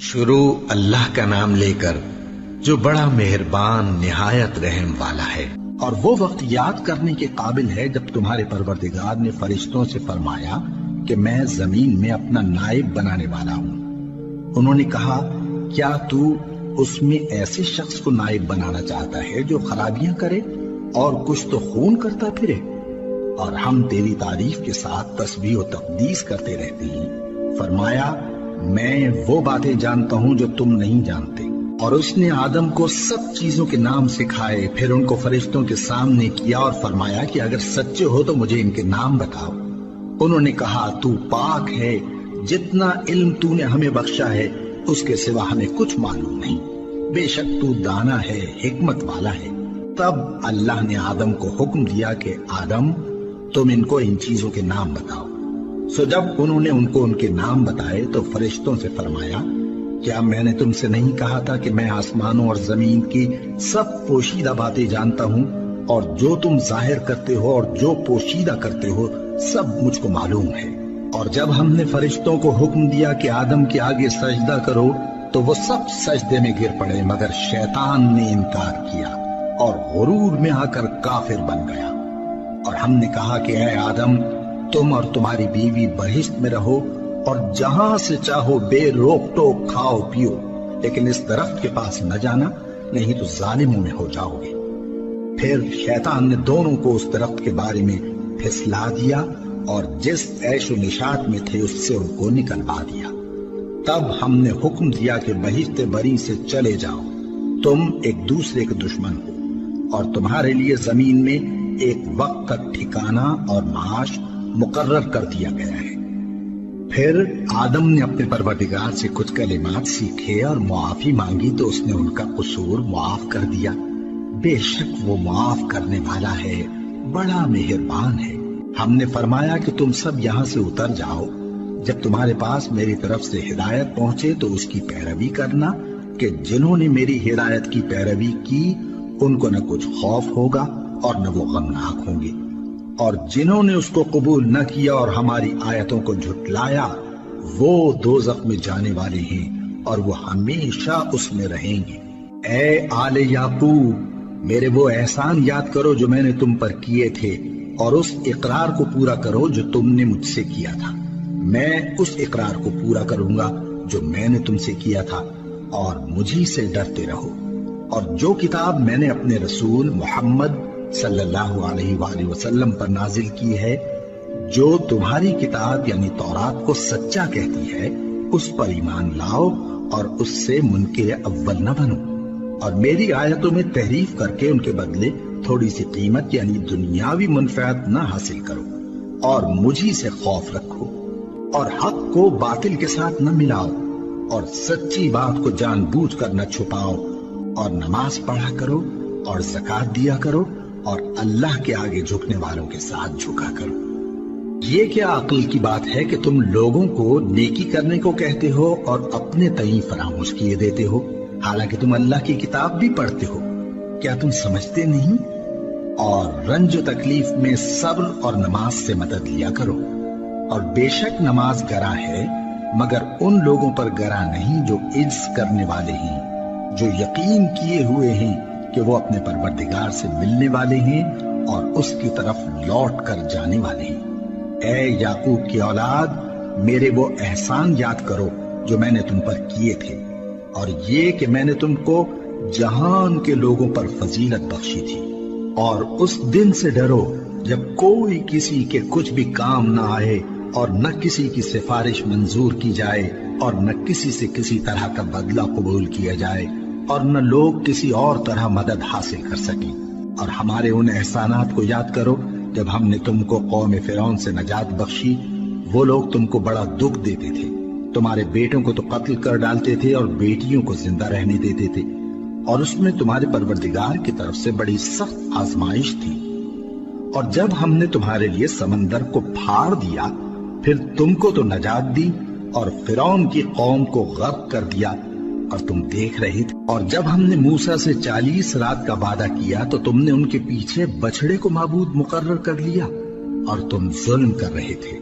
شروع اللہ کا نام لے کر جو بڑا مہربان نہایت رحم والا ہے۔ اور وہ وقت یاد کرنے کے قابل ہے جب تمہارے پروردگار نے فرشتوں سے فرمایا کہ میں زمین میں اپنا نائب بنانے والا ہوں۔ انہوں نے کہا کیا تو اس میں ایسے شخص کو نائب بنانا چاہتا ہے جو خرابیاں کرے اور کچھ تو خون کرتا پھرے؟ اور ہم تیری تعریف کے ساتھ تسبیح و تقدیس کرتے رہتے ہیں۔ فرمایا میں وہ باتیں جانتا ہوں جو تم نہیں جانتے۔ اور اس نے آدم کو سب چیزوں کے نام سکھائے، پھر ان کو فرشتوں کے سامنے کیا اور فرمایا کہ اگر سچے ہو تو مجھے ان کے نام بتاؤ۔ انہوں نے کہا تو پاک ہے، جتنا علم تو نے ہمیں بخشا ہے اس کے سوا ہمیں کچھ معلوم نہیں، بے شک تو دانا ہے، حکمت والا ہے۔ تب اللہ نے آدم کو حکم دیا کہ آدم تم ان کو ان چیزوں کے نام بتاؤ۔ سو جب انہوں نے ان کو ان کے نام بتائے تو فرشتوں سے فرمایا کیا میں نے تم سے نہیں کہا تھا کہ میں آسمانوں اور زمین کی سب پوشیدہ باتیں جانتا ہوں، اور جو تم ظاہر کرتے ہو اور جو پوشیدہ کرتے ہو سب مجھ کو معلوم ہے۔ اور جب ہم نے فرشتوں کو حکم دیا کہ آدم کے آگے سجدہ کرو تو وہ سب سجدے میں گر پڑے، مگر شیطان نے انکار کیا اور غرور میں آ کر کافر بن گیا۔ اور ہم نے کہا کہ اے آدم تم اور تمہاری بیوی بہشت میں رہو اور جہاں سے چاہو بے روک ٹوک کھاؤ پیو، لیکن اس درخت کے پاس نہ جانا، نہیں تو ظالموں میں ہو جاؤ گے۔ پھر شیطان نے دونوں کو اس درخت کے بارے میں پھسلا دیا اور جس عیش و نشاط میں تھے اس سے ان کو نکلوا دیا۔ تب ہم نے حکم دیا کہ بہشت بری سے چلے جاؤ، تم ایک دوسرے کے دشمن ہو، اور تمہارے لیے زمین میں ایک وقت تک ٹھکانہ اور معاش مقرر کر دیا گیا ہے۔ پھر آدم نے اپنے پروردگار سے کچھ کلمات سیکھے اور معافی مانگی تو اس نے ان کا قصور معاف کر دیا۔ بے شک وہ معاف کرنے والا ہے، بڑا مہربان ہے۔ ہم نے فرمایا کہ تم سب یہاں سے اتر جاؤ، جب تمہارے پاس میری طرف سے ہدایت پہنچے تو اس کی پیروی کرنا، کہ جنہوں نے میری ہدایت کی پیروی کی ان کو نہ کچھ خوف ہوگا اور نہ وہ غمناک ہوں گے، اور جنہوں نے اس کو قبول نہ کیا اور ہماری آیتوں کو جھٹلایا وہ دوزخ میں جانے والے ہیں اور وہ ہمیشہ اس میں رہیں گے۔ اے آل یعقوب میرے وہ احسان یاد کرو جو میں نے تم پر کیے تھے، اور اس اقرار کو پورا کرو جو تم نے مجھ سے کیا تھا۔ میں اس اقرار کو پورا کروں گا جو میں نے تم سے کیا تھا، اور مجھی سے ڈرتے رہو۔ اور جو کتاب میں نے اپنے رسول محمد صلی اللہ علیہ وآلہ وسلم پر نازل کی ہے، جو تمہاری کتاب یعنی تورات کو سچا کہتی ہے، اس پر ایمان لاؤ اور اس سے منکر اول نہ بنو، اور میری آیتوں میں تحریف کر کے ان کے بدلے تھوڑی سی قیمت یعنی دنیاوی منفعت نہ حاصل کرو، اور مجھی سے خوف رکھو، اور حق کو باطل کے ساتھ نہ ملاؤ، اور سچی بات کو جان بوجھ کر نہ چھپاؤ، اور نماز پڑھا کرو اور زکوٰۃ دیا کرو، اور اللہ کے آگے جھکنے والوں کے ساتھ جھکا کرو۔ یہ کیا عقل کی بات ہے کہ تم لوگوں کو نیکی کرنے کو کہتے ہو اور اپنے تئیں فراموش کیے دیتے ہو، حالانکہ تم اللہ کی کتاب بھی پڑھتے ہو؟ کیا تم سمجھتے نہیں؟ اور رنج و تکلیف میں صبر اور نماز سے مدد لیا کرو، اور بے شک نماز گراں ہے مگر ان لوگوں پر گراں نہیں جو عجز کرنے والے ہیں، جو یقین کیے ہوئے ہیں کہ وہ اپنے پروردگار سے ملنے والے ہیں اور اس کی طرف لوٹ کر جانے والے ہیں۔ اے یعقوب کی اولاد میرے وہ احسان یاد کرو جو میں نے تم پر کیے تھے، اور یہ کہ میں نے تم کو جہان کے لوگوں پر فضیلت بخشی تھی۔ اور اس دن سے ڈرو جب کوئی کسی کے کچھ بھی کام نہ آئے، اور نہ کسی کی سفارش منظور کی جائے، اور نہ کسی سے کسی طرح کا بدلہ قبول کیا جائے، اور نہ لوگ کسی اور طرح مدد حاصل کر سکیں۔ اور ہمارے ان احسانات کو یاد کرو جب ہم نے تم کو قوم فرعون سے نجات بخشی۔ وہ لوگ تم کو بڑا دکھ دیتے تھے، تمہارے بیٹوں کو تو قتل کر ڈالتے تھے اور بیٹیوں کو زندہ رہنے دیتے تھے، اور اس میں تمہارے پروردگار کی طرف سے بڑی سخت آزمائش تھی۔ اور جب ہم نے تمہارے لیے سمندر کو پھاڑ دیا پھر تم کو تو نجات دی اور فرعون کی قوم کو غرق کر دیا، اور تم دیکھ رہے تھے۔ اور جب ہم نے موسیٰ سے 40 رات کا وعدہ کیا تو تم نے ان کے پیچھے بچڑے کو معبود مقرر کر لیا، اور تم ظلم کر رہے تھے۔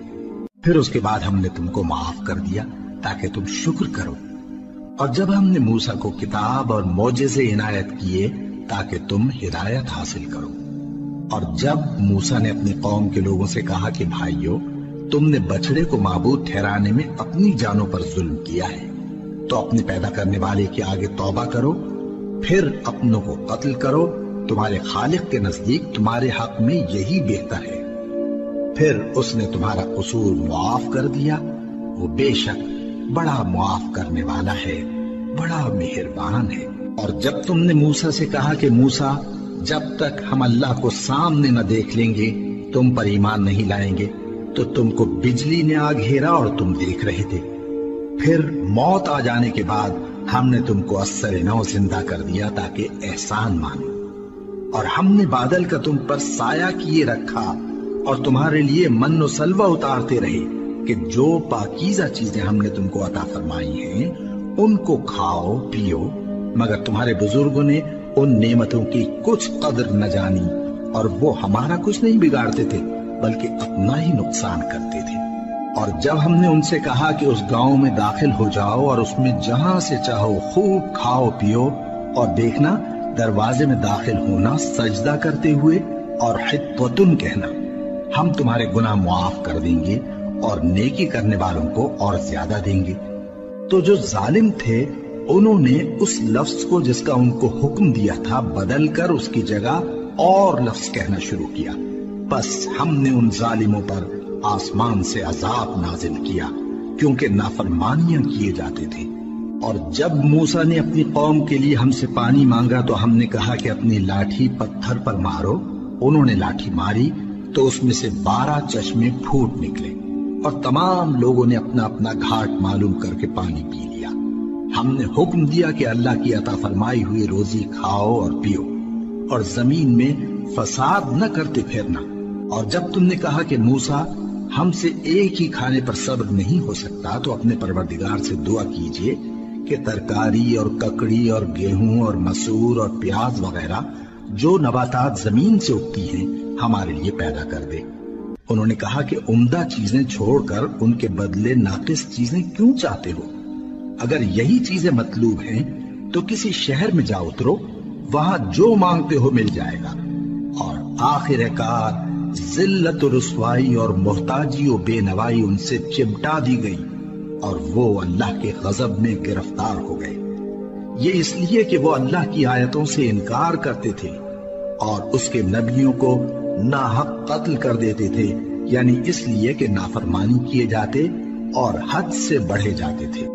پھر اس کے بعد ہم نے تم کو معاف کر دیا تاکہ تم شکر کرو۔ اور جب ہم نے موسیٰ کو کتاب اور معجزے عنایت کیے تاکہ تم ہدایت حاصل کرو، اور جب موسیٰ نے اپنی قوم کے لوگوں سے کہا کہ بھائیو، تم نے بچڑے کو معبود ٹھہرانے میں اپنی جانوں پر ظلم کیا ہے، تو اپنے پیدا کرنے والے کے آگے توبہ کرو، پھر اپنوں کو قتل کرو، تمہارے خالق کے نزدیک تمہارے حق میں یہی بہتر ہے۔ پھر اس نے تمہارا قصور معاف کر دیا، وہ بے شک بڑا معاف کرنے والا ہے، بڑا مہربان ہے۔ اور جب تم نے موسیٰ سے کہا کہ موسیٰ، جب تک ہم اللہ کو سامنے نہ دیکھ لیں گے تم پر ایمان نہیں لائیں گے، تو تم کو بجلی نے آ گھیرا اور تم دیکھ رہے تھے، پھر موت آ جانے کے بعد ہم نے تم کو اثر نو زندہ کر دیا تاکہ احسان مانو، اور ہم نے بادل کا تم پر سایہ کیے رکھا اور تمہارے لیے من و سلوہ اتارتے رہے کہ جو پاکیزہ چیزیں ہم نے تم کو عطا فرمائی ہیں ان کو کھاؤ پیو، مگر تمہارے بزرگوں نے ان نعمتوں کی کچھ قدر نہ جانی، اور وہ ہمارا کچھ نہیں بگاڑتے تھے بلکہ اپنا ہی نقصان کرتے تھے۔ اور جب ہم نے ان سے کہا کہ اس گاؤں میں داخل ہو جاؤ اور اس میں جہاں سے چاہو خوب کھاؤ پیو، اور دیکھنا دروازے میں داخل ہونا سجدہ کرتے ہوئے اور حطوتن کہنا، ہم تمہارے گناہ معاف کر دیں گے اور نیکی کرنے والوں کو اور زیادہ دیں گے، تو جو ظالم تھے انہوں نے اس لفظ کو جس کا ان کو حکم دیا تھا بدل کر اس کی جگہ اور لفظ کہنا شروع کیا، بس ہم نے ان ظالموں پر آسمان سے عذاب نازل کیا کیونکہ نافرمانیاں کیے جاتے تھے۔ اور جب موسیٰ نے اپنی قوم کے لیے ہم سے پانی مانگا تو ہم نے کہا کہ اپنی لاٹھی پتھر پر مارو، انہوں نے لاٹھی ماری تو اس میں سے 12 چشمے پھوٹ نکلے، اور تمام لوگوں نے اپنا اپنا گھاٹ معلوم کر کے پانی پی لیا۔ ہم نے حکم دیا کہ اللہ کی عطا فرمائی ہوئی روزی کھاؤ اور پیو، اور زمین میں فساد نہ کرتے پھرنا۔ اور جب تم نے کہا کہ موسیٰ، ہم سے ایک ہی کھانے پر صبر نہیں ہو سکتا، تو اپنے پروردگار سے دعا کیجئے کہ ترکاری اور ککڑی اور گیہوں اور مسور اور پیاز وغیرہ جو نباتات زمین سے اگتی ہیں ہمارے لیے پیدا کر دے۔ انہوں نے کہا کہ عمدہ چیزیں چھوڑ کر ان کے بدلے ناقص چیزیں کیوں چاہتے ہو؟ اگر یہی چیزیں مطلوب ہیں تو کسی شہر میں جا اترو، وہاں جو مانگتے ہو مل جائے گا۔ اور آخر کار ذلت و رسوائی اور محتاجی و بے نوائی ان سے چمٹا دی گئی، اور وہ اللہ کے غضب میں گرفتار ہو گئے۔ یہ اس لیے کہ وہ اللہ کی آیتوں سے انکار کرتے تھے اور اس کے نبیوں کو ناحق قتل کر دیتے تھے، یعنی اس لیے کہ نافرمانی کیے جاتے اور حد سے بڑھے جاتے تھے۔